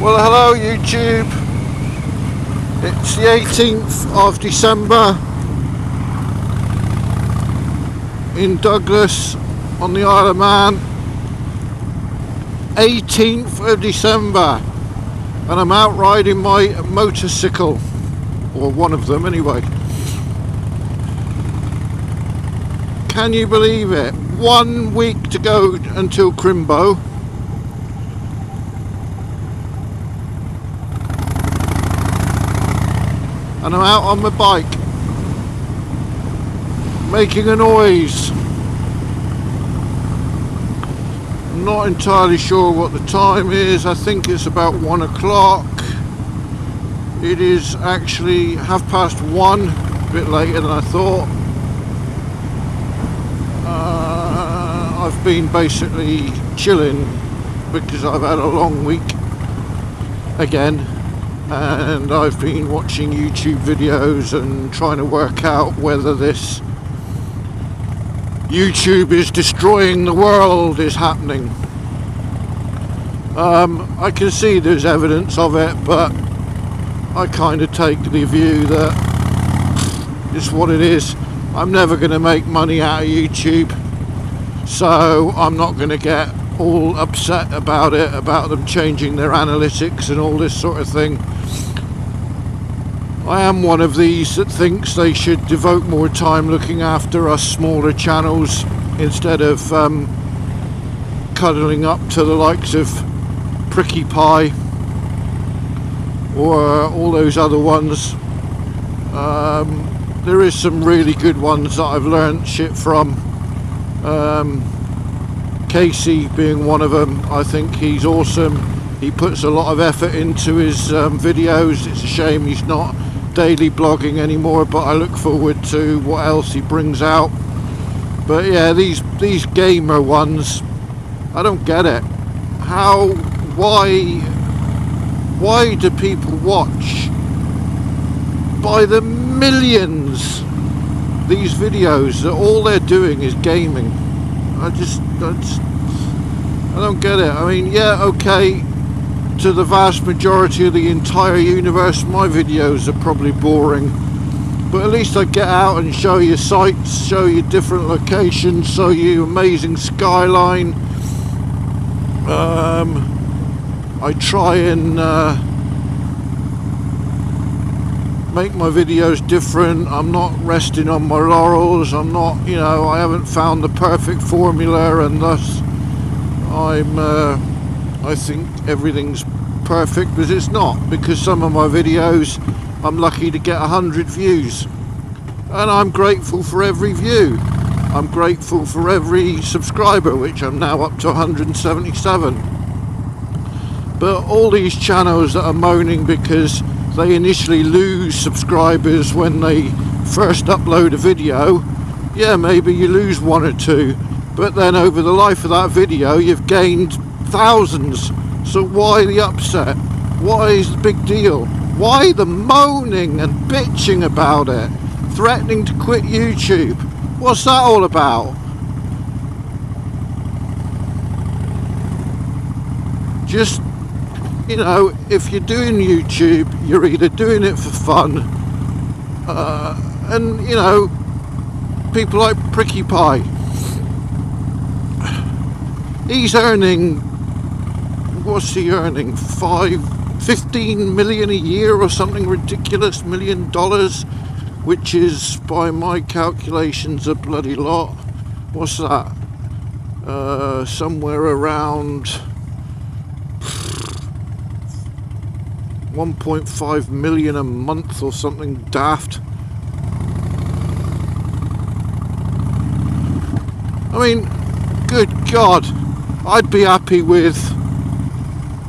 Well, hello YouTube. It's the 18th of December in Douglas on the Isle of Man. 18th of December, and I'm out riding my motorcycle, or one of them anyway. Can you believe it? 1 week to go until Crimbo. And I'm out on my bike making a noise. I'm not entirely sure what the time is. I think it's about 1 o'clock. It is actually 1:30, a bit later than I thought. I've been basically chilling because I've had a long week again. And I've been watching YouTube videos and trying to work out whether this YouTube is destroying the world is happening. I can see there's evidence of it, but I kind of take the view that it's what it is. I'm never going to make money out of YouTube, so I'm not going to get all upset about it, about them changing their analytics and all this sort of thing. I am one of these that thinks they should devote more time looking after us smaller channels instead of cuddling up to the likes of Pewkie Pie or all those other ones. There is some really good ones that I've learned shit from. Casey being one of them. I think he's awesome. He puts a lot of effort into his videos. It's a shame he's not daily blogging anymore, but I look forward to what else he brings out. But yeah, these gamer ones, I don't get it. Why do people watch by the millions these videos that all they're doing is gaming? I don't get it. I mean, yeah, okay, to the vast majority of the entire universe, my videos are probably boring, but at least I get out and show you sights, show you different locations, show you amazing skyline. I try and make my videos different. I'm not resting on my laurels. I'm not, I haven't found the perfect formula, and thus I think everything's perfect, because it's not, because some of my videos I'm lucky to get 100 views, and I'm grateful for every view. I'm grateful for every subscriber, which I'm now up to 177. But all these channels that are moaning because they initially lose subscribers when they first upload a video, yeah, maybe you lose 1 or 2, but then over the life of that video you've gained thousands. So why the upset? Why is the big deal? Why the moaning and bitching about it? Threatening to quit YouTube? What's that all about? Just, if you're doing YouTube, you're either doing it for fun, and people like Pewkie Pie, he's earning, what's he earning, 15 million a year or something ridiculous, $1 million, which is, by my calculations, a bloody lot. What's that? Somewhere around 1.5 million a month or something daft. I mean, good God, I'd be happy with,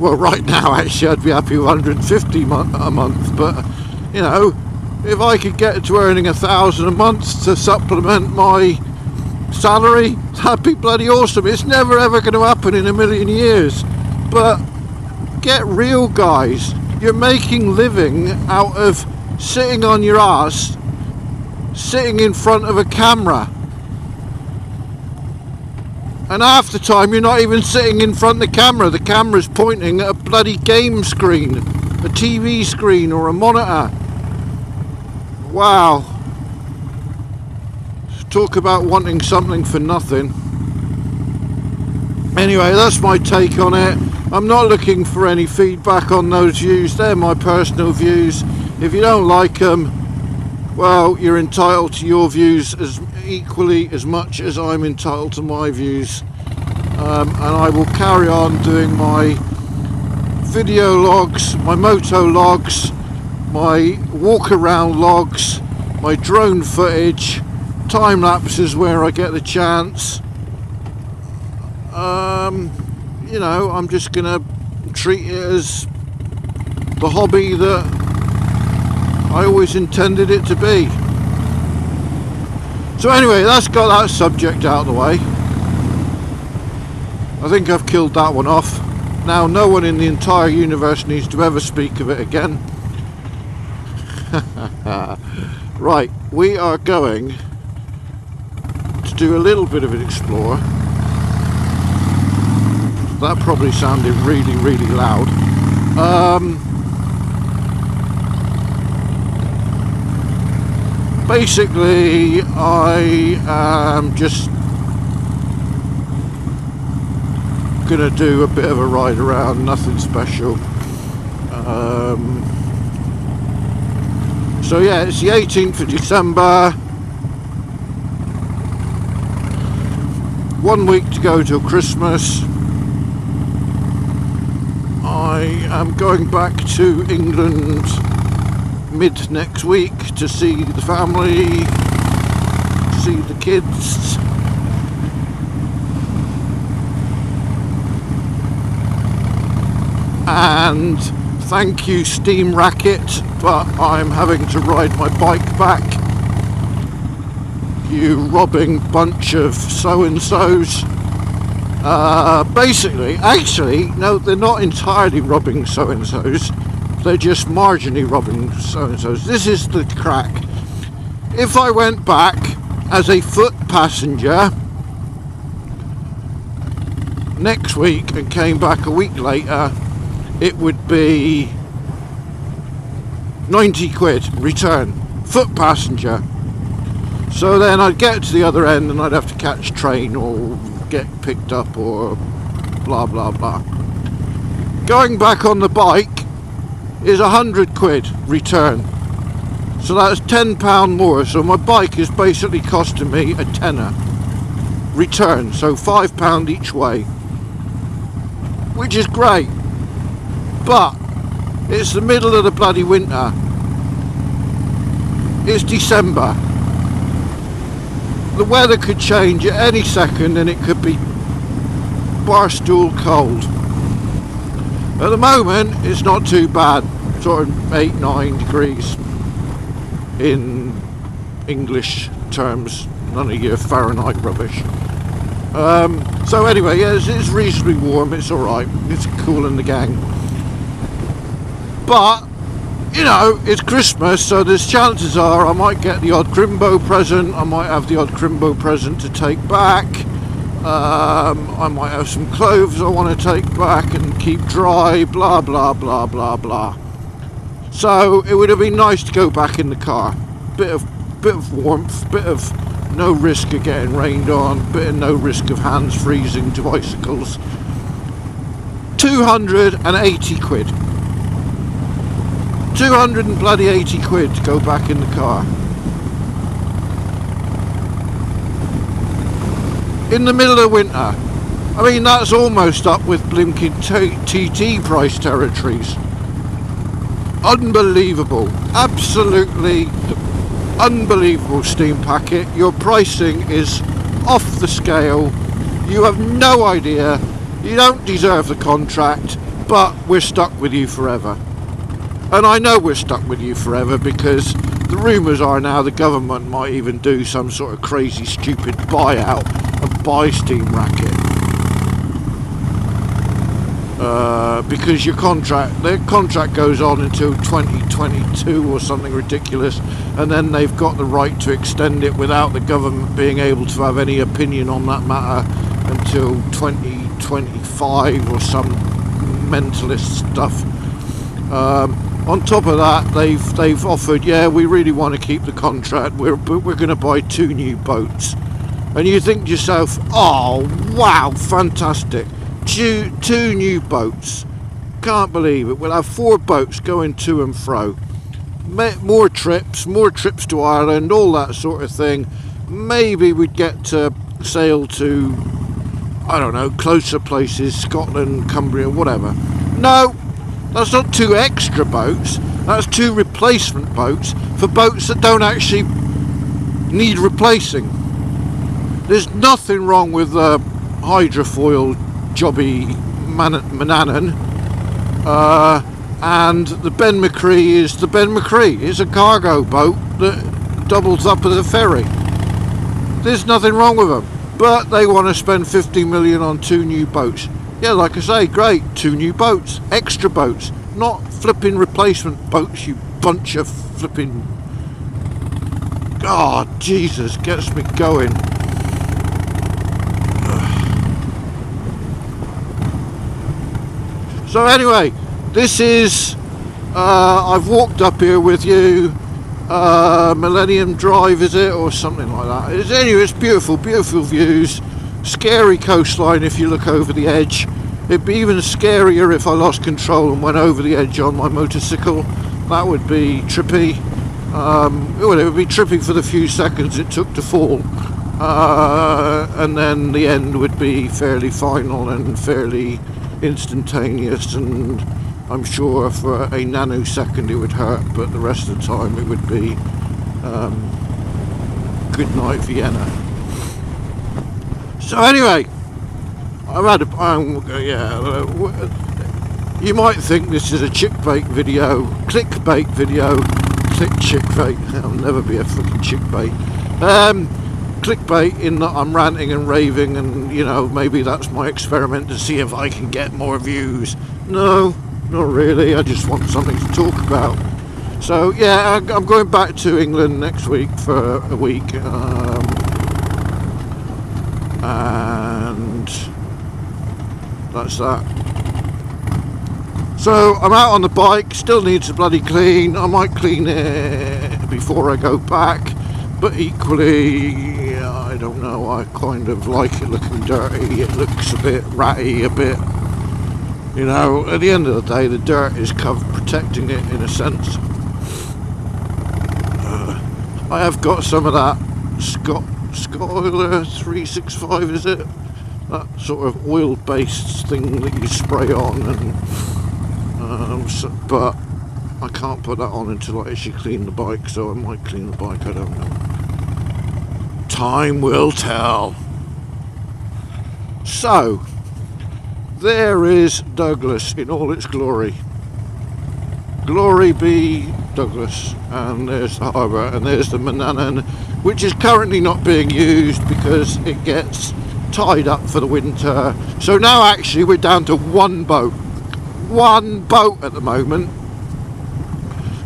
well, right now actually I'd be happy with 150 a month, but if I could get to earning 1,000 a month to supplement my salary, that'd be bloody awesome. It's never ever going to happen in a million years, but get real, guys. You're making living out of sitting on your ass, sitting in front of a camera. And half the time you're not even sitting in front of the camera's pointing at a bloody game screen, a TV screen or a monitor. Wow. Talk about wanting something for nothing. Anyway, that's my take on it. I'm not looking for any feedback on those views. They're my personal views. If you don't like them, well, you're entitled to your views as equally as much as I'm entitled to my views. And I will carry on doing my video logs, my moto logs, my walk around logs, my drone footage, time lapses where I get the chance. You know, I'm just gonna treat it as the hobby that I always intended it to be. So anyway, that's got that subject out of the way. I think I've killed that one off. Now no one in the entire universe needs to ever speak of it again. Right, we are going to do a little bit of an explore. That probably sounded really, really loud. Basically, I am just gonna do a bit of a ride around, nothing special. So yeah, it's the 18th of December. 1 week to go till Christmas. I am going back to England mid next week to see the family, see the kids. And thank you Steam Racket, but I'm having to ride my bike back. You robbing bunch of so-and-sos. Basically, actually, no, they're not entirely robbing so-and-sos. They're just marginally robbing so-and-sos. This is the crack. If I went back as a foot passenger next week and came back a week later, it would be 90 quid return, foot passenger. So then I'd get to the other end and I'd have to catch a train or get picked up or blah blah blah. Going back on the bike is 100 quid return, so that's £10 more. So my bike is basically costing me a tenner return, so £5 each way, which is great. But it's the middle of the bloody winter. It's December. The weather could change at any second and it could be barstool cold. At the moment it's not too bad, sort of 8-9 degrees in English terms, none of your Fahrenheit rubbish. So anyway, yeah, it's reasonably warm, it's alright, it's cool in the gang. But you know, it's Christmas, so there's chances are I might get the odd Crimbo present, I might have the odd Crimbo present to take back, I might have some clothes I want to take back and keep dry, blah blah blah blah blah. So it would have been nice to go back in the car. Bit of warmth, bit of no risk of getting rained on, bit of no risk of hands freezing to icicles. 280 quid. 280 quid to go back in the car. In the middle of winter. I mean, that's almost up with blinking TT price territories. Unbelievable. Absolutely unbelievable, Steam Packet. Your pricing is off the scale. You have no idea. You don't deserve the contract, but we're stuck with you forever. And I know we're stuck with you forever because the rumours are now the government might even do some sort of crazy stupid buyout and buy Steam Racket. Because their contract goes on until 2022 or something ridiculous, and then they've got the right to extend it without the government being able to have any opinion on that matter till 2025 or some mentalist stuff. On top of that, they've offered, yeah, we really want to keep the contract, we're going to buy 2 new boats. And you think to yourself, oh wow, fantastic, 2 new boats, can't believe it. We'll have 4 boats going to and fro, more trips to Ireland, all that sort of thing. Maybe we'd get to sail to, I don't know, closer places, Scotland, Cumbria, whatever. No, that's not 2 extra boats, that's 2 replacement boats for boats that don't actually need replacing. There's nothing wrong with the hydrofoil jobby Manannan, and the Ben McCree is the Ben McCree. It's a cargo boat that doubles up as a ferry. There's nothing wrong with them, but they want to spend 50 million on 2 new boats. Yeah, like I say, great, 2 new boats, extra boats, not flipping replacement boats, you bunch of flipping... God, Jesus, gets me going. So anyway, this is, I've walked up here with you, Millennium Drive, is it, or something like that. Anyway, it's beautiful, beautiful views, scary coastline if you look over the edge. It'd be even scarier if I lost control and went over the edge on my motorcycle. That would be trippy. Well, it would be trippy for the few seconds it took to fall, and then the end would be fairly final and fairly instantaneous, and I'm sure for a nanosecond it would hurt, but the rest of the time it would be good night Vienna. So anyway, I've had you might think this is a chickbait video, clickbait video, chickbait, I'll never be a fucking chickbait. Clickbait in that I'm ranting and raving, and you know, maybe that's my experiment to see if I can get more views. No, not really, I just want something to talk about. So yeah, I'm going back to England next week for a week, and that's that. So I'm out on the bike, still needs a bloody clean. I might clean it before I go back, but equally, I don't know, I kind of like it looking dirty. It looks a bit ratty, a bit, you know, at the end of the day the dirt is protecting it in a sense. I have got some of that Scoiler 365, is it? That sort of oil based thing that you spray on, and but I can't put that on until I actually clean the bike, so I might clean the bike, I don't know. Time will tell. So, there is Douglas in all its glory. Glory be Douglas. And there's the harbour, and there's the Manannan, which is currently not being used because it gets tied up for the winter. So now actually we're down to 1 boat. 1 boat at the moment.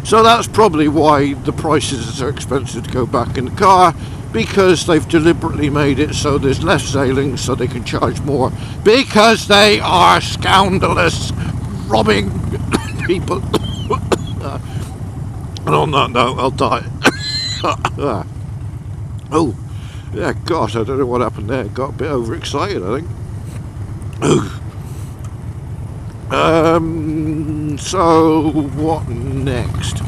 So that's probably why the prices are so expensive to go back in the car, because they've deliberately made it so there's less sailing so they can charge more, because they are scandalous, robbing people. And on that note, I'll die. Oh, yeah, gosh, I don't know what happened there. Got a bit overexcited, I think. So what next?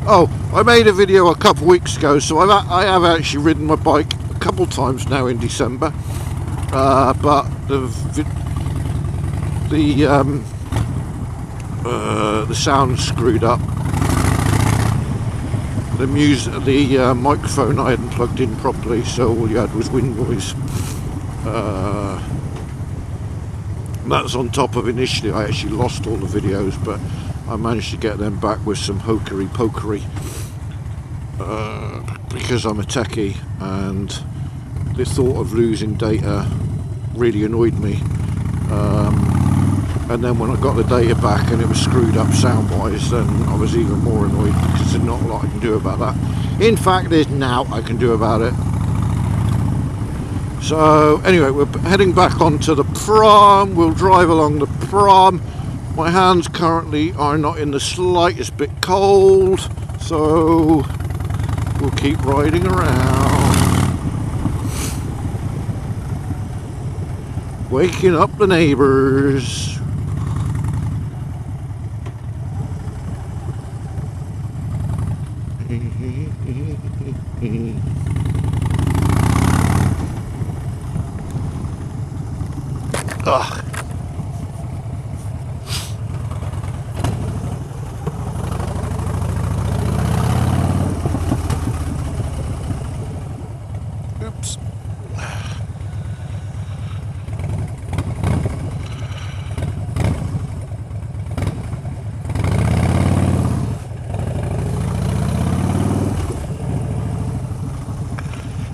Oh, I made a video a couple weeks ago, so I have actually ridden my bike a couple times now in December, but the sound screwed up. The microphone I hadn't plugged in properly, so all you had was wind noise. That's on top of initially I actually lost all the videos, but I managed to get them back with some hokery-pokery, because I'm a techie, and the thought of losing data really annoyed me. And then when I got the data back and it was screwed up sound-wise, then I was even more annoyed, because there's not a lot I can do about that. In fact, there's now I can do about it. So anyway, we're heading back onto the Prom. We'll drive along the Prom. My hands currently are not in the slightest bit cold, so we'll keep riding around, waking up the neighbours. Ugh. Oops.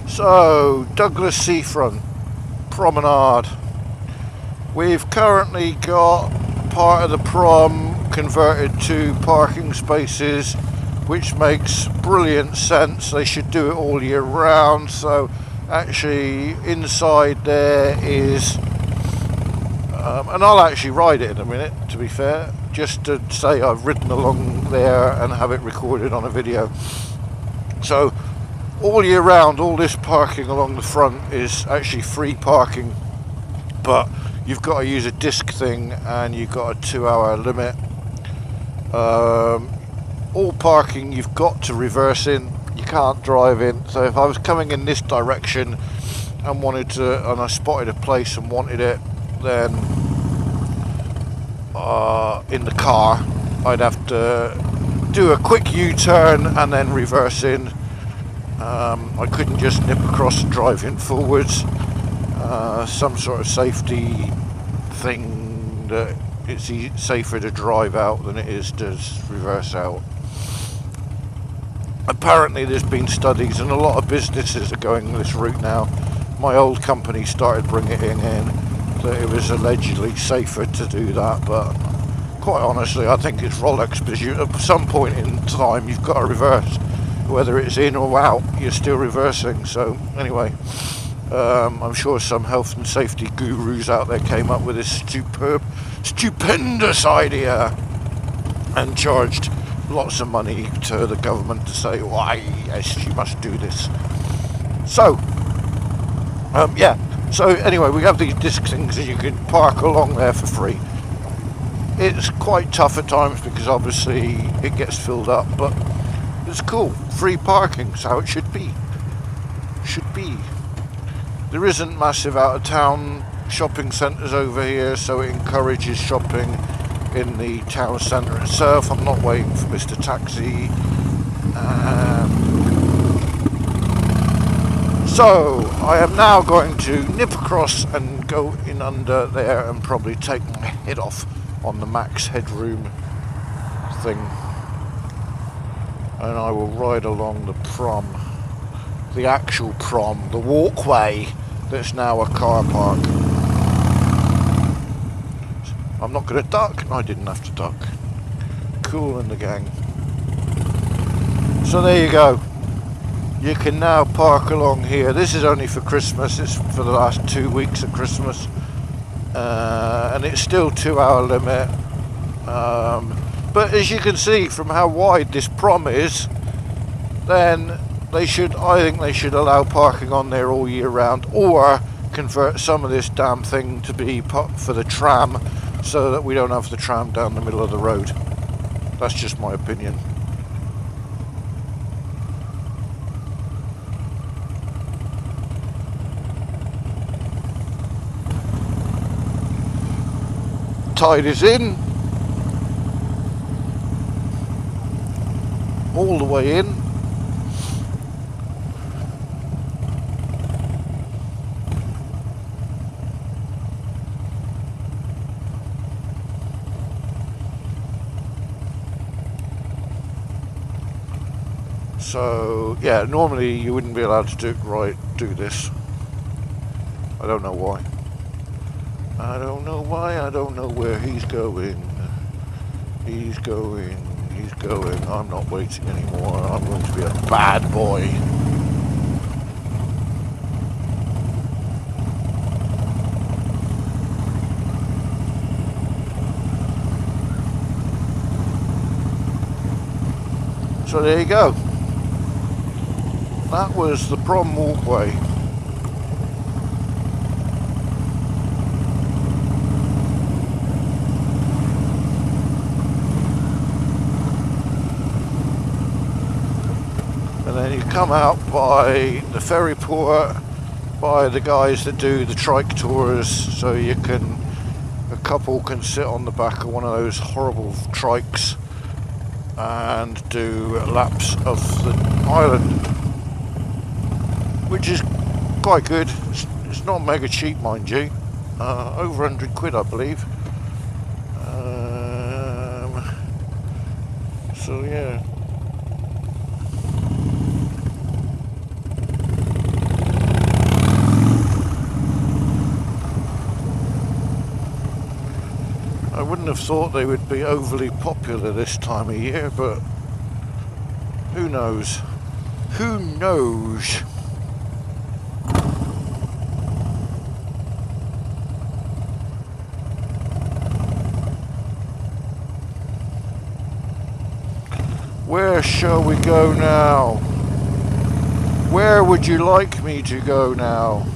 So, Douglas Seafront Promenade. We've currently got part of the Prom converted to parking spaces, which makes brilliant sense. They should do it all year round. So actually inside there is, and I'll actually ride it in a minute, to be fair, just to say I've ridden along there and have it recorded on a video. So all year round, all this parking along the front is actually free parking, but you've got to use a disc thing and you've got a 2-hour limit. All parking you've got to reverse in, you can't drive in. So if I was coming in this direction and I spotted a place and wanted it, then in the car I'd have to do a quick U-turn and then reverse in. I couldn't just nip across and drive in forwards. Some sort of safety thing that it's safer to drive out than it is to reverse out. Apparently there's been studies and a lot of businesses are going this route now. My old company started bringing it in that it was allegedly safer to do that, but quite honestly I think it's Rolex, because at some point in time you've got to reverse. Whether it's in or out, you're still reversing. So anyway, I'm sure some health and safety gurus out there came up with this stupendous idea and charged lots of money to the government to say, why, yes, you must do this. So, yeah. So anyway, we have these disc things and you can park along there for free. It's quite tough at times because obviously it gets filled up, but it's cool. Free parking's how it should be. There isn't massive out of town shopping centres over here, so it encourages shopping in the town centre itself. I'm not waiting for Mr. Taxi. So I am now going to nip across and go in under there and probably take my head off on the max headroom thing. And I will ride along the Prom, the actual Prom, the walkway that's now a car park. I'm not going to duck. I didn't have to duck. Cool in the gang. So there you go. You can now park along here. This is only for Christmas. It's for the last 2 weeks of Christmas. And it's still 2-hour limit. But as you can see from how wide this Prom is, then I think they should allow parking on there all year round, or convert some of this damn thing to be for the tram, so that we don't have the tram down the middle of the road. That's just my opinion. Tide is in. All the way in. So yeah, normally you wouldn't be allowed to do this. I don't know why. I don't know why. I don't know where he's going. He's going. I'm not waiting anymore. I'm going to be a bad boy. So there you go. That was the Prom walkway. And then you come out by the ferry port, by the guys that do the trike tours, so you can, a couple can sit on the back of one of those horrible trikes and do laps of the island, which is quite good. It's not mega cheap, mind you, over 100 quid I believe. So yeah. I wouldn't have thought they would be overly popular this time of year, but who knows? Who knows? Where shall we go now? Where would you like me to go now?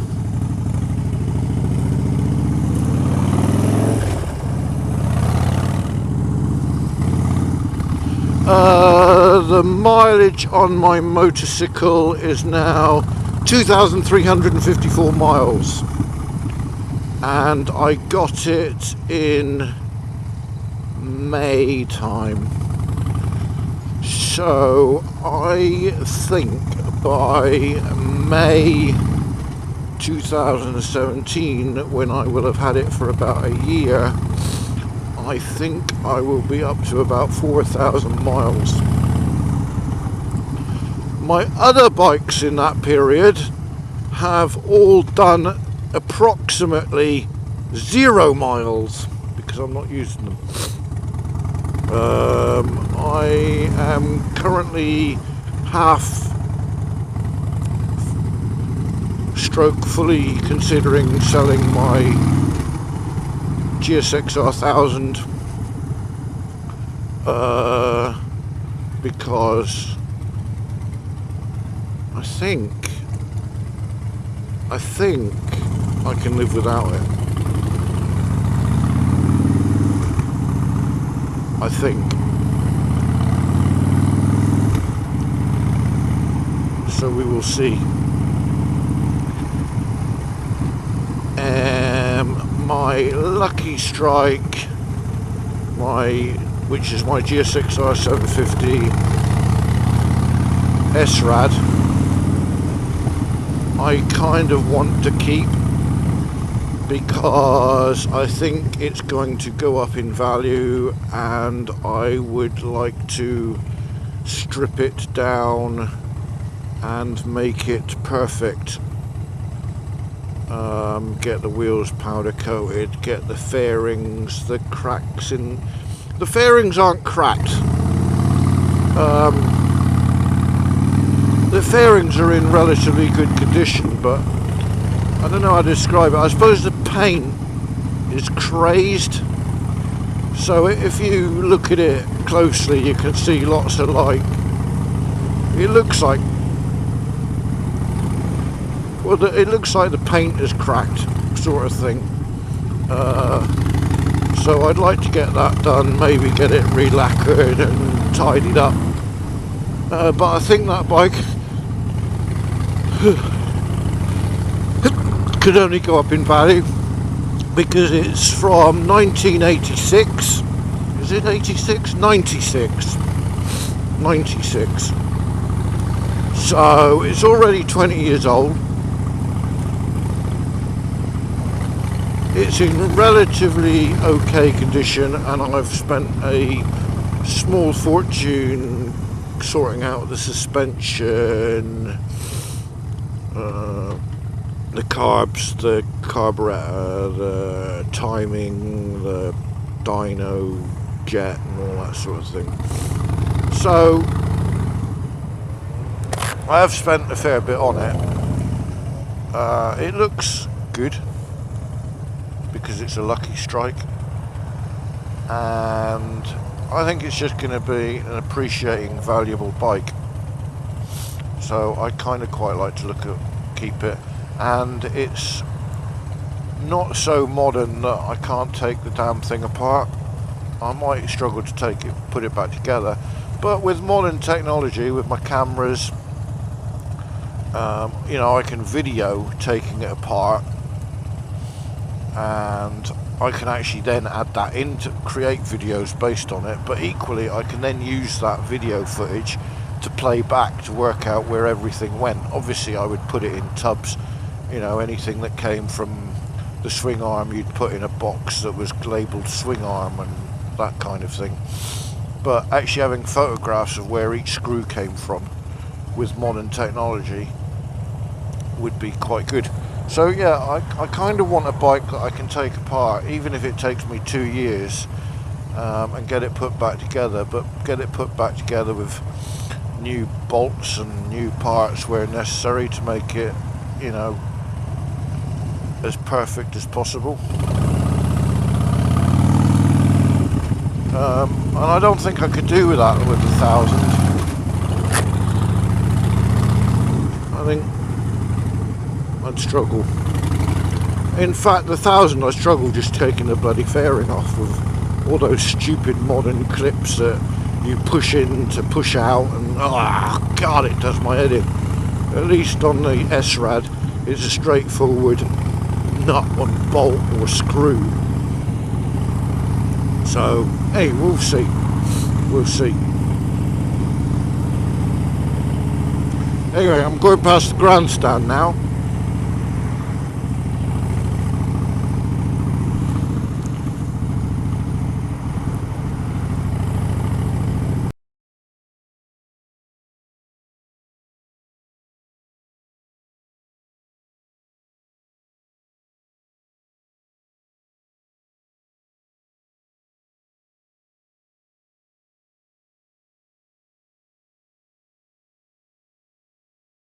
The mileage on my motorcycle is now 2,354 miles, and I got it in May time. So I think by May 2017, when I will have had it for about a year, I think I will be up to about 4,000 miles. My other bikes in that period have all done approximately 0 miles because I'm not using them. I am currently fully considering selling my GSX-R 1000 because I think I can live without it. I think. So we will see. My lucky strike, which is my GSX-R 750 S-Rad, I kind of want to keep because I think it's going to go up in value, and I would like to strip it down and make it perfect. Get the wheels powder coated, get the fairings, the cracks in... The fairings aren't cracked. The fairings are in relatively good condition, but I don't know how to describe it. I suppose the paint is crazed. So if you look at it closely, you can see lots of it looks like... Well, it looks like the paint is cracked, sort of thing. So I'd like to get that done, maybe get it re-lacquered and tidied up. But I think that bike could only go up in value because it's from 1986. Is it 86? 96. 96. So it's already 20 years old. It's in relatively okay condition, and I've spent a small fortune sorting out the suspension, the carbs, the carburetor, the timing, the dyno jet and all that sort of thing. So I have spent a fair bit on it. It looks good because it's a lucky strike, and I think it's just going to be an appreciating, valuable bike. So I kind of quite like to keep it, and it's not so modern that I can't take the damn thing apart. I might struggle to put it back together, but with modern technology, with my cameras, you know, I can video taking it apart, and I can actually then add that in to create videos based on it. But equally, I can then use that video footage to play back to work out where everything went. Obviously, I would put it in tubs. You know, anything that came from the swing arm, you'd put in a box that was labelled swing arm and that kind of thing. But actually having photographs of where each screw came from with modern technology would be quite good. So yeah, I kind of want a bike that I can take apart, even if it takes me 2 years, and get it put back together, but get it put back together with new bolts and new parts where necessary to make it, you know, as perfect as possible. And I don't think I could do with that with the 1000. I think I'd struggle. In fact, the 1000 I struggle just taking the bloody fairing off with all those stupid modern clips that you push in to push out, and oh god, it does my head in. At least on the S-Rad, it's a straightforward nut and bolt or screw. So, hey, we'll see. We'll see. Anyway, I'm going past the grandstand now.